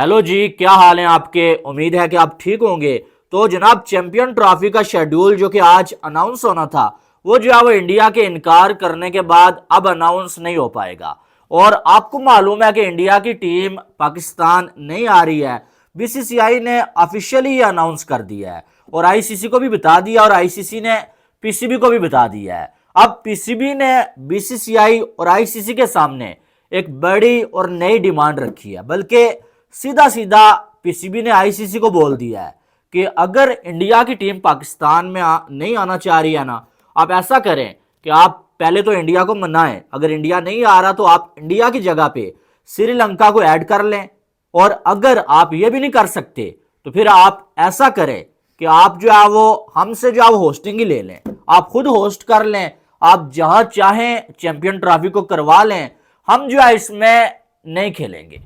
Hello जी, क्या हाल है आपके। उम्मीद है कि आप ठीक होंगे। तो जनाब, चैंपियन ट्रॉफी का शेड्यूल जो कि आज अनाउंस होना था, वो जो है वो इंडिया के इनकार करने के बाद अब अनाउंस नहीं हो पाएगा। और आपको मालूम है कि इंडिया की टीम पाकिस्तान नहीं आ रही है। बीसीसीआई ने ऑफिशियली ये अनाउंस कर दिया है और आईसीसी को भी बता दिया और आईसीसी ने पीसीबी को भी बता दिया है। अब पीसीबी ने बीसीसीआई और आईसीसी के सामने एक बड़ी और नई डिमांड रखी है, बल्कि सीधा सीधा पीसीबी ने आईसीसी को बोल दिया है कि अगर इंडिया की टीम पाकिस्तान में नहीं आना चाह रही है ना, आप ऐसा करें कि आप पहले तो इंडिया को मनाएं। अगर इंडिया नहीं आ रहा तो आप इंडिया की जगह पे श्रीलंका को ऐड कर लें। और अगर आप ये भी नहीं कर सकते तो फिर आप ऐसा करें कि आप जो है वो हमसे जो है वो होस्टिंग ही ले लें, आप खुद होस्ट कर लें, आप जहां चाहें चैंपियन ट्रॉफी को करवा लें। हम जो है इसमें नहीं खेलेंगे,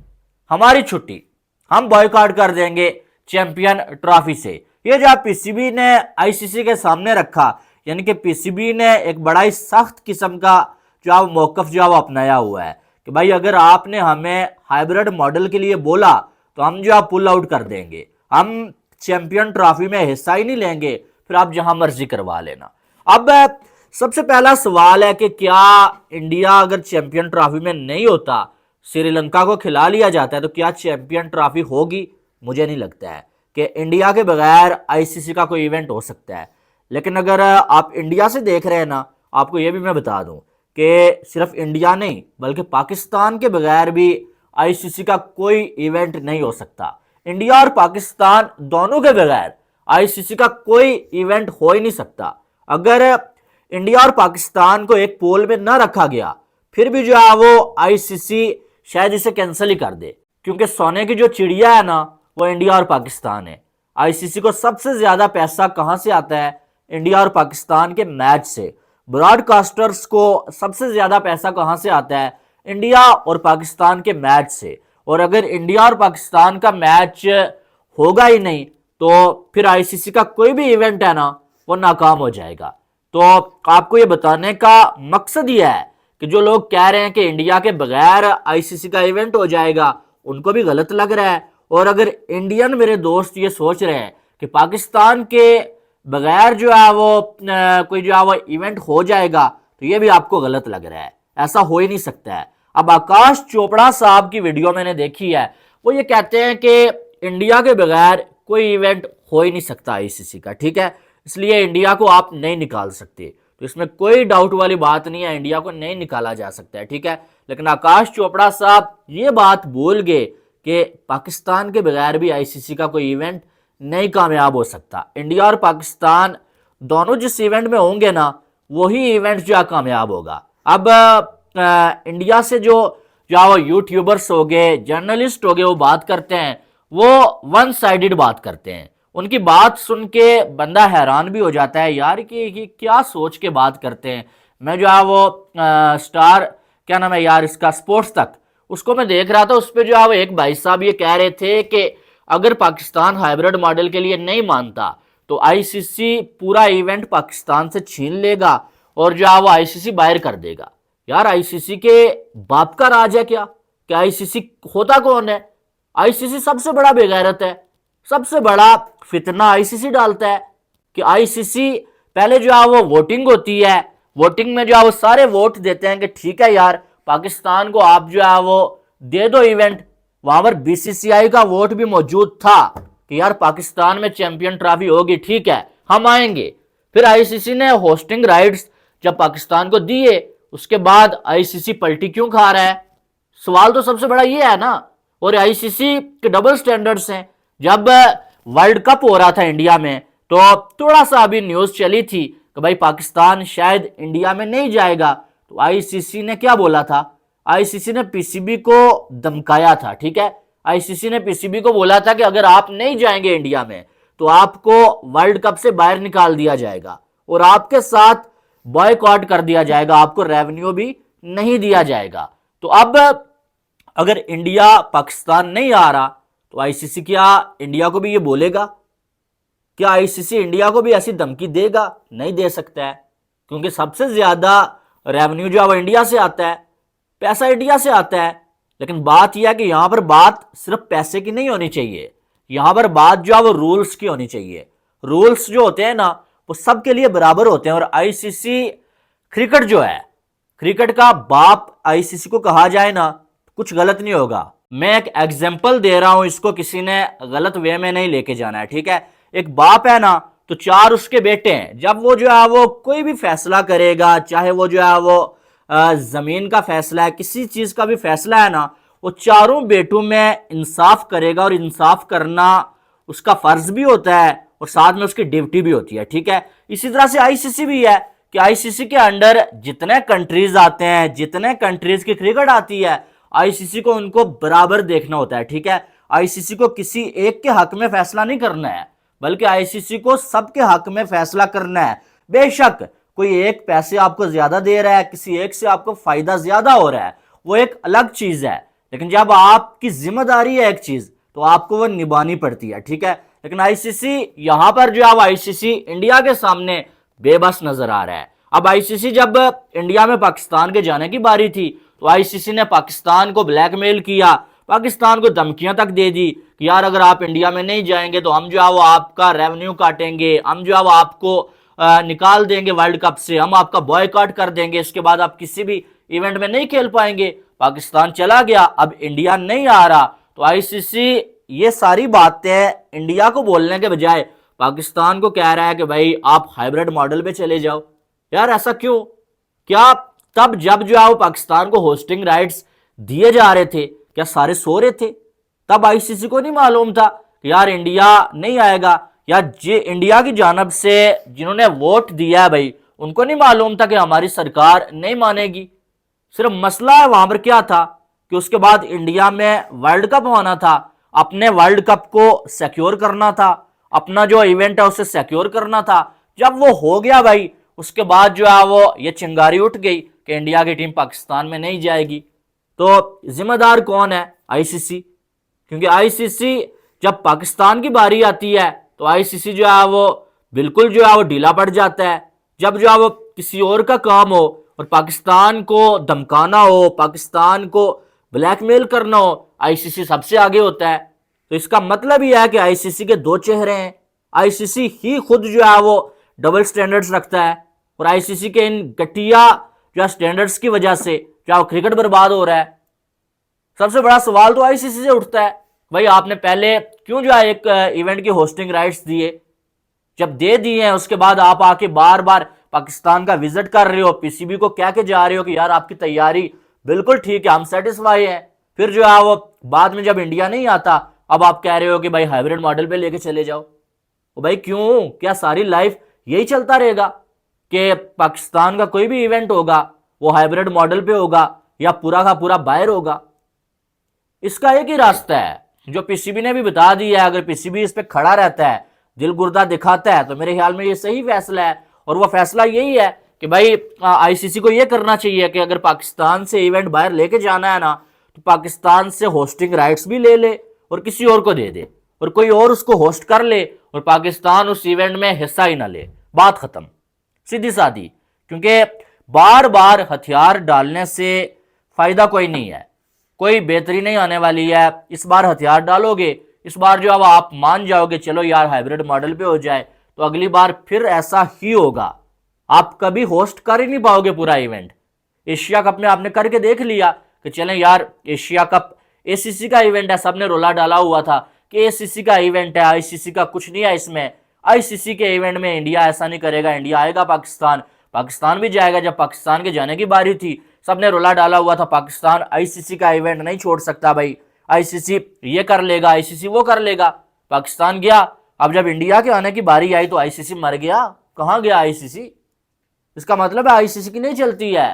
हमारी छुट्टी, हम बॉयकॉट कर देंगे चैंपियन ट्रॉफी से। ये जो पीसीबी ने आईसीसी के सामने रखा, यानी कि पीसीबी ने एक बड़ा ही सख्त किस्म का जो मौकफ जो अपनाया हुआ है कि भाई अगर आपने हमें हाइब्रिड मॉडल के लिए बोला तो हम जो पुल आउट कर देंगे, हम चैंपियन ट्रॉफी में हिस्सा ही नहीं लेंगे, फिर आप जहां मर्जी करवा लेना। अब सबसे पहला सवाल है कि क्या इंडिया अगर चैंपियन ट्रॉफी में नहीं होता, श्रीलंका को खिला लिया जाता है, तो क्या चैंपियन ट्रॉफी होगी? मुझे नहीं लगता है कि इंडिया के बगैर आईसीसी का कोई इवेंट हो सकता है। लेकिन अगर आप इंडिया से देख रहे हैं ना, आपको यह भी मैं बता दूं कि सिर्फ इंडिया नहीं बल्कि पाकिस्तान के बगैर भी आईसीसी का कोई इवेंट नहीं हो सकता। इंडिया और पाकिस्तान दोनों के बगैर आईसीसी का कोई इवेंट हो ही नहीं सकता। अगर इंडिया और पाकिस्तान को एक पोल में न रखा गया, फिर भी जो है वो आईसीसी शायद इसे कैंसिल ही कर दे, क्योंकि सोने की जो चिड़िया है ना, वो इंडिया और पाकिस्तान है। आईसीसी को सबसे ज्यादा पैसा कहां से आता है? इंडिया और पाकिस्तान के मैच से। ब्रॉडकास्टर्स को सबसे ज्यादा पैसा कहां से आता है? इंडिया और पाकिस्तान के मैच से। और अगर इंडिया और पाकिस्तान का मैच होगा ही नहीं तो फिर आईसीसी का कोई भी इवेंट है ना, वो नाकाम हो जाएगा। तो आपको ये बताने का मकसद ये है कि जो लोग कह रहे हैं कि इंडिया के बगैर आईसीसी का इवेंट हो जाएगा, उनको भी गलत लग रहा है। और अगर इंडियन मेरे दोस्त ये सोच रहे हैं कि पाकिस्तान के बगैर जो है वो कोई जो है वो इवेंट हो जाएगा, तो ये भी आपको गलत लग रहा है। ऐसा हो ही नहीं सकता है। अब आकाश चोपड़ा साहब की वीडियो मैंने देखी है, वो ये कहते हैं कि इंडिया के बगैर कोई इवेंट हो ही नहीं सकता आईसीसी का, ठीक है, इसलिए इंडिया को आप नहीं निकाल सकते। तो इसमें कोई डाउट वाली बात नहीं है, इंडिया को नहीं निकाला जा सकता है, ठीक है। लेकिन आकाश चोपड़ा साहब ये बात भूल गए कि पाकिस्तान के बगैर भी आईसीसी का कोई इवेंट नहीं कामयाब हो सकता। इंडिया और पाकिस्तान दोनों जिस इवेंट में होंगे ना, वही इवेंट जो है कामयाब होगा। अब इंडिया से जो वो यूट्यूबर्स हो गए, जर्नलिस्ट हो गए, वो बात करते हैं, वो वन साइडेड बात करते हैं। उनकी बात सुन के बंदा हैरान भी हो जाता है यार कि क्या सोच के बात करते हैं। मैं जो है वो स्टार, क्या नाम है यार इसका, स्पोर्ट्स तक, उसको मैं देख रहा था, उस पर जो है वो एक भाई साहब ये कह रहे थे कि अगर पाकिस्तान हाइब्रिड मॉडल के लिए नहीं मानता तो आईसीसी पूरा इवेंट पाकिस्तान से छीन लेगा और जो है वो आईसीसी बाहर कर देगा। यार आईसीसी के बाप का राज है क्या? आईसीसी होता कौन है? आईसीसी सबसे बड़ा बेगैरत है, सबसे बड़ा फितना आईसीसी डालता है कि आईसीसी पहले जो है वो वोटिंग होती है, वोटिंग में जो है वो सारे वोट देते हैं कि ठीक है यार पाकिस्तान को आप जो है वो दे दो इवेंट। वहां पर बीसीसीआई का वोट भी मौजूद था कि यार पाकिस्तान में चैंपियन ट्रॉफी होगी, ठीक है हम आएंगे। फिर आईसीसी ने होस्टिंग राइट्स जब पाकिस्तान को दिए, उसके बाद आईसीसी पलटी क्यों खा रहा है? सवाल तो सबसे बड़ा ये है ना। और आईसीसी के डबल स्टैंडर्ड्स हैं। जब वर्ल्ड कप हो रहा था इंडिया में, तो थोड़ा सा अभी न्यूज चली थी कि भाई पाकिस्तान शायद इंडिया में नहीं जाएगा, तो आईसीसी ने क्या बोला था? आईसीसी ने पीसीबी को धमकाया था, ठीक है। आईसीसी ने पीसीबी को बोला था कि अगर आप नहीं जाएंगे इंडिया में तो आपको वर्ल्ड कप से बाहर निकाल दिया जाएगा और आपके साथ बॉयकॉट कर दिया जाएगा, आपको रेवेन्यू भी नहीं दिया जाएगा। तो अब अगर इंडिया पाकिस्तान नहीं आ रहा तो आईसीसी क्या इंडिया को भी ये बोलेगा? क्या आईसीसी इंडिया को भी ऐसी धमकी देगा? नहीं दे सकता है, क्योंकि सबसे ज्यादा रेवेन्यू जो है वो इंडिया से आता है, पैसा इंडिया से आता है। लेकिन बात यह है कि यहां पर बात सिर्फ पैसे की नहीं होनी चाहिए, यहां पर बात जो है वो रूल्स की होनी चाहिए। रूल्स जो होते हैं ना वो सबके लिए बराबर होते हैं। और आईसीसी क्रिकेट जो है, क्रिकेट का बाप आईसीसी को कहा जाए ना, कुछ गलत नहीं होगा। मैं एक एग्जांपल दे रहा हूं, इसको किसी ने गलत वे में नहीं लेके जाना है, ठीक है। एक बाप है ना, तो चार उसके बेटे हैं। जब वो जो है वो कोई भी फैसला करेगा, चाहे वो जो है वो जमीन का फैसला है, किसी चीज का भी फैसला है ना, वो चारों बेटों में इंसाफ करेगा। और इंसाफ करना उसका फर्ज भी होता है और साथ में उसकी ड्यूटी भी होती है, ठीक है। इसी तरह से आईसीसी भी है कि आईसीसी के अंडर जितने कंट्रीज आते हैं, जितने कंट्रीज की क्रिकेट आती है, आईसीसी को उनको बराबर देखना होता है, ठीक है। आईसीसी को किसी एक के हक में फैसला नहीं करना है, बल्कि आईसीसी को सबके हक में फैसला करना है। बेशक कोई एक पैसे आपको ज्यादा दे रहा है, किसी एक से आपको फायदा ज्यादा हो रहा है, वो एक अलग चीज है। लेकिन जब आपकी जिम्मेदारी है एक चीज, तो आपको वो निभानी पड़ती है, ठीक है। लेकिन आईसीसी यहां पर जो है आईसीसी इंडिया के सामने बेबस नजर आ रहा है। अब आईसीसी जब इंडिया में पाकिस्तान के जाने की बारी थी, तो आईसीसी ने पाकिस्तान को ब्लैकमेल किया, पाकिस्तान को धमकियां तक दे दी कि यार अगर आप इंडिया में नहीं जाएंगे तो हम जो है वो आपका रेवेन्यू काटेंगे, हम जो है वो आपको निकाल देंगे वर्ल्ड कप से, हम आपका बॉयकॉट कर देंगे, इसके बाद आप किसी भी इवेंट में नहीं खेल पाएंगे। पाकिस्तान चला गया, अब इंडिया नहीं आ रहा, तो आईसीसी ये सारी बातें इंडिया को बोलने के बजाय पाकिस्तान को कह रहा है कि भाई आप हाइब्रिड मॉडल पे चले जाओ। यार ऐसा क्यों? क्या तब जब जो है वो पाकिस्तान को होस्टिंग राइट्स दिए जा रहे थे, क्या सारे सो रहे थे? तब आईसीसी को नहीं मालूम था कि यार इंडिया नहीं आएगा? या जे इंडिया की जानब से जिन्होंने वोट दिया है भाई, उनको नहीं मालूम था कि हमारी सरकार नहीं मानेगी? सिर्फ मसला है वहां पर क्या था कि उसके बाद इंडिया में वर्ल्ड कप होना था, अपने वर्ल्ड कप को सिक्योर करना था, अपना जो इवेंट है उसे सिक्योर करना था। जब वो हो गया भाई, उसके बाद जो है वो ये चिंगारी उठ गई कि इंडिया की टीम पाकिस्तान में नहीं जाएगी। तो जिम्मेदार कौन है? आईसीसी। क्योंकि आईसीसी जब पाकिस्तान की बारी आती है तो आईसीसी जो है वो बिल्कुल जो है वो ढीला पड़ जाता है। जब जो है वो किसी और का काम हो और पाकिस्तान को धमकाना हो, पाकिस्तान को ब्लैकमेल करना हो, आईसीसी सबसे आगे होता है। तो इसका मतलब यह है कि आईसीसी के दो चेहरे हैं। आईसीसी ही खुद जो है वो डबल स्टैंडर्ड्स रखता है, और आईसीसी के इन घटिया जो स्टैंडर्ड्स की वजह से जो क्रिकेट बर्बाद हो रहा है। सबसे बड़ा सवाल तो आईसीसी से उठता है, भाई आपने पहले क्यों जो है एक इवेंट की होस्टिंग राइट्स दिए? जब दे दिए हैं उसके बाद आप आके बार बार पाकिस्तान का विजिट कर रहे हो, पीसीबी को कह के जा रहे हो कि यार आपकी तैयारी बिल्कुल ठीक है, हम सेटिस्फाई हैं। फिर जो है वो बाद में जब इंडिया नहीं आता, अब आप कह रहे हो कि भाई हाइब्रिड मॉडल पे लेके चले जाओ। तो भाई क्यों? क्या सारी लाइफ यही चलता रहेगा कि पाकिस्तान का कोई भी इवेंट होगा वो हाइब्रिड मॉडल पे होगा या पूरा का पूरा बाहर होगा? इसका एक ही रास्ता है जो पीसीबी ने भी बता दिया है। अगर पीसीबी इस पे खड़ा रहता है, दिल गुर्दा दिखाता है, तो मेरे ख्याल में ये सही फैसला है। और वो फैसला यही है कि भाई आईसीसी को ये करना चाहिए कि अगर पाकिस्तान से इवेंट बाहर लेके जाना है ना, तो पाकिस्तान से होस्टिंग राइट्स भी ले ले और किसी और को दे दे, और कोई और उसको होस्ट कर ले, और पाकिस्तान उस इवेंट में हिस्सा ही ना ले। बात खत्म, सीधी सादी। क्योंकि बार बार हथियार डालने से फायदा कोई नहीं है, कोई बेहतरी नहीं आने वाली है। इस बार हथियार डालोगे, इस बार जो अब आप मान जाओगे चलो यार हाइब्रिड मॉडल पे हो जाए, तो अगली बार फिर ऐसा ही होगा। आप कभी होस्ट कर ही नहीं पाओगे पूरा इवेंट। एशिया कप में आपने करके देख लिया कि चलें यार एशिया कप एसीसी का इवेंट है, सबने रोला डाला हुआ था कि एसीसी का इवेंट है, आईसीसी का कुछ नहीं है इसमें। आईसीसी के इवेंट में इंडिया ऐसा नहीं करेगा, इंडिया आएगा पाकिस्तान, पाकिस्तान भी जाएगा। जब पाकिस्तान के जाने की बारी थी, सबने रोला डाला हुआ था पाकिस्तान आईसीसी का इवेंट नहीं छोड़ सकता भाई, आईसीसी ये कर लेगा, आईसीसी वो कर लेगा। पाकिस्तान गया। अब जब इंडिया के आने की बारी आई तो आईसीसी मर गया। कहां गया आईसीसी? इसका मतलब है आईसीसी की नहीं चलती है।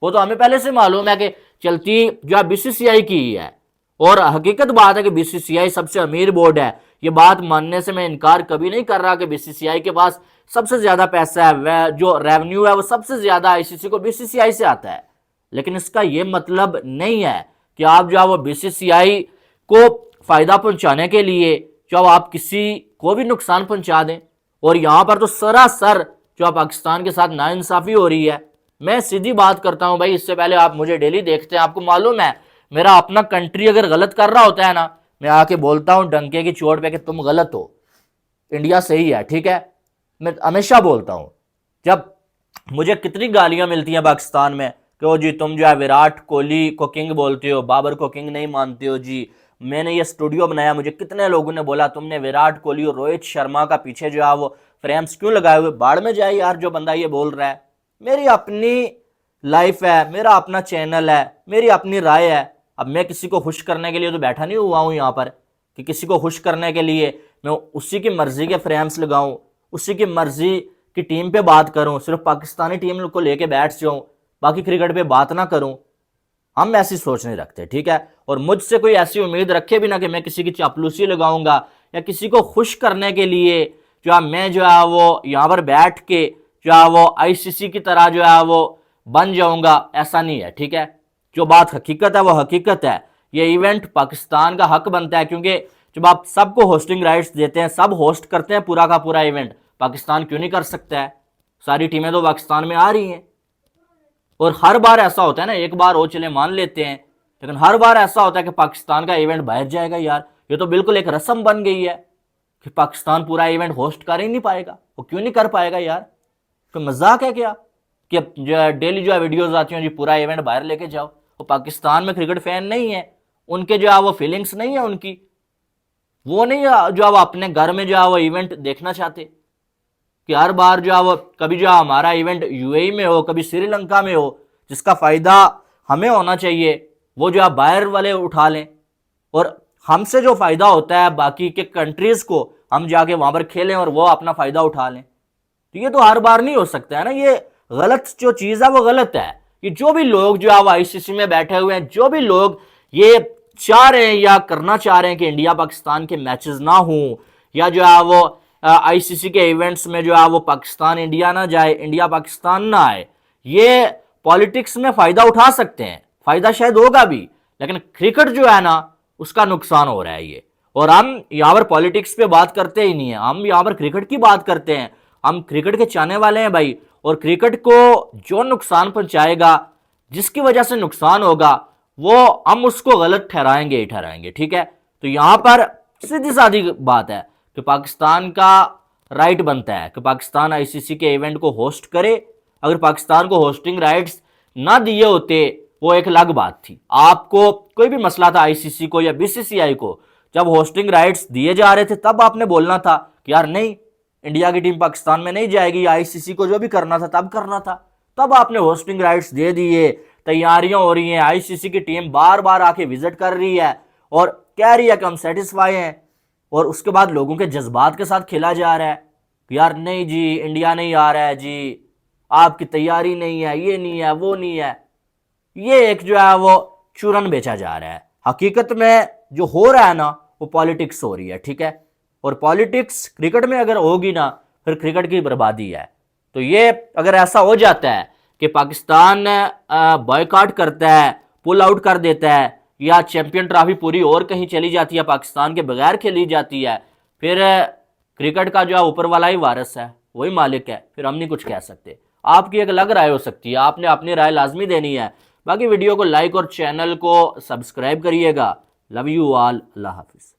वो तो हमें पहले से मालूम है कि चलती जो बीसीसीआई की ही है। और हकीकत बात है कि बीसीसीआई सबसे अमीर बोर्ड है। ये बात मानने से मैं इनकार कभी नहीं कर रहा कि बीसीसीआई के पास सबसे ज्यादा पैसा है, जो रेवेन्यू है वो सबसे ज्यादा आईसीसी को बीसीसीआई से आता है। लेकिन इसका ये मतलब नहीं है कि आप जो है वो बीसीसीआई को फायदा पहुंचाने के लिए जो आप किसी को भी नुकसान पहुंचा दें। और यहां पर तो सरासर जो पाकिस्तान के साथ नाइंसाफी हो रही है। मैं सीधी बात करता हूं भाई, इससे पहले आप मुझे डेली देखते हैं, आपको मालूम है मेरा अपना कंट्री अगर गलत कर रहा होता है ना, मैं आके बोलता हूं डंके की चोट पे कि तुम गलत हो, इंडिया सही है, ठीक है। मैं हमेशा बोलता हूं, जब मुझे कितनी गालियां मिलती हैं पाकिस्तान में कि ओ जी तुम जो है विराट कोहली को किंग बोलते हो, बाबर को किंग नहीं मानते हो जी। मैंने ये स्टूडियो बनाया, मुझे कितने लोगों ने बोला तुमने विराट कोहली और रोहित शर्मा का पीछे जो है वो फ्रेम्स क्यों लगाए हुए। बाढ़ में जाए यार जो बंदा ये बोल रहा है। मेरी अपनी लाइफ है, मेरा अपना चैनल है, मेरी अपनी राय है। अब मैं किसी को खुश करने के लिए तो बैठा नहीं हुआ हूं यहाँ पर कि किसी को खुश करने के लिए मैं उसी की मर्जी के फ्रेम्स लगाऊं, उसी की मर्जी की टीम पे बात करूं, सिर्फ पाकिस्तानी टीम को लेके बैठ जाऊं, बाकी क्रिकेट पे बात ना करूं। हम ऐसी सोच नहीं रखते, ठीक है। और मुझसे कोई ऐसी उम्मीद रखे भी ना कि मैं किसी की चापलूसी लगाऊंगा या किसी को खुश करने के लिए जो है मैं जो है वो यहाँ पर बैठ के जो है वो आईसीसी की तरह जो है वो बन जाऊंगा, ऐसा नहीं है, ठीक है। जो बात हकीकत है वो हकीकत है। ये इवेंट पाकिस्तान का हक बनता है, क्योंकि जब आप सबको होस्टिंग राइट्स देते हैं, सब होस्ट करते हैं पूरा का पूरा इवेंट, पाकिस्तान क्यों नहीं कर सकता है। सारी टीमें तो पाकिस्तान में आ रही हैं। और हर बार ऐसा होता है ना, एक बार हो चले मान लेते हैं, लेकिन हर बार ऐसा होता है कि पाकिस्तान का इवेंट बाहर जाएगा। यार ये तो बिल्कुल एक रस्म बन गई है कि पाकिस्तान पूरा इवेंट होस्ट कर ही नहीं पाएगा। वो क्यों नहीं कर पाएगा यार, कोई मजाक है क्या कि जो डेली जो है वीडियोज आती हैं जी पूरा इवेंट बाहर लेके जाओ। वो पाकिस्तान में क्रिकेट फैन नहीं है, उनके जो है वो फीलिंग्स नहीं है उनकी, वो नहीं जो है वो अपने घर में जो है वो इवेंट देखना चाहते कि हर बार जो है वो कभी जो है हमारा इवेंट यूएई में हो, कभी श्रीलंका में हो, जिसका फायदा हमें होना चाहिए वो जो है बाहर वाले उठा लें, और हमसे जो फायदा होता है बाकी के कंट्रीज को हम जाके वहां पर खेलें और वो अपना फायदा उठा लें। तो ये तो हर बार नहीं हो सकता है ना, ये गलत जो चीज है वो गलत है। ये जो भी लोग जो है वो आईसीसी में बैठे हुए हैं, जो भी लोग ये चाह रहे हैं या करना चाह रहे हैं कि इंडिया पाकिस्तान के मैचेस ना हो, या जो है वो आईसीसी के इवेंट्स में जो है वो पाकिस्तान इंडिया ना जाए, इंडिया पाकिस्तान ना आए, ये पॉलिटिक्स में फायदा उठा सकते हैं, फायदा शायद होगा भी, लेकिन क्रिकेट जो है ना उसका नुकसान हो रहा है ये। और हम यहाँ पर पॉलिटिक्स पे बात करते ही नहीं है, हम यहाँ पर क्रिकेट की बात करते हैं। हम क्रिकेट के चाहने वाले हैं भाई, और क्रिकेट को जो नुकसान पहुंचाएगा, जिसकी वजह से नुकसान होगा, वो हम उसको गलत ठहराएंगे ही ठहराएंगे, ठीक है। तो यहां पर सीधी सादी बात है कि पाकिस्तान का राइट बनता है कि पाकिस्तान आईसीसी के इवेंट को होस्ट करे। अगर पाकिस्तान को होस्टिंग राइट्स ना दिए होते वो एक अलग बात थी। आपको कोई भी मसला था आईसीसी को या बीसीसीआई को, जब होस्टिंग राइट्स दिए जा रहे थे तब आपने बोलना था कि यार नहीं, इंडिया की टीम पाकिस्तान में नहीं जाएगी, आईसीसी को जो भी करना था तब करना था। तब आपने होस्टिंग राइट्स दे दिए, तैयारियां हो रही हैं, आईसीसी की टीम बार बार आके विजिट कर रही है और कह रही है कि हम सेटिस्फाई हैं, और उसके बाद लोगों के जज्बात के साथ खेला जा रहा है कि यार नहीं जी इंडिया नहीं आ रहा है जी, आपकी तैयारी नहीं है, ये नहीं है, वो नहीं है। ये एक जो है वो चूरन बेचा जा रहा है। हकीकत में जो हो रहा है ना वो पॉलिटिक्स हो रही है, ठीक है। और पॉलिटिक्स क्रिकेट में अगर होगी ना फिर क्रिकेट की बर्बादी है। तो ये अगर ऐसा हो जाता है कि पाकिस्तान बॉयकॉट करता है, पुल आउट कर देता है, या चैंपियन ट्रॉफी पूरी और कहीं चली जाती है, पाकिस्तान के बगैर खेली जाती है, फिर क्रिकेट का जो है ऊपर वाला ही वारिस है, वही मालिक है, फिर हम नहीं कुछ कह सकते। आपकी एक अलग राय हो सकती है, आपने अपनी राय लाजमी देनी है। बाकी वीडियो को लाइक और चैनल को सब्सक्राइब करिएगा। Love you all, Allah Hafiz.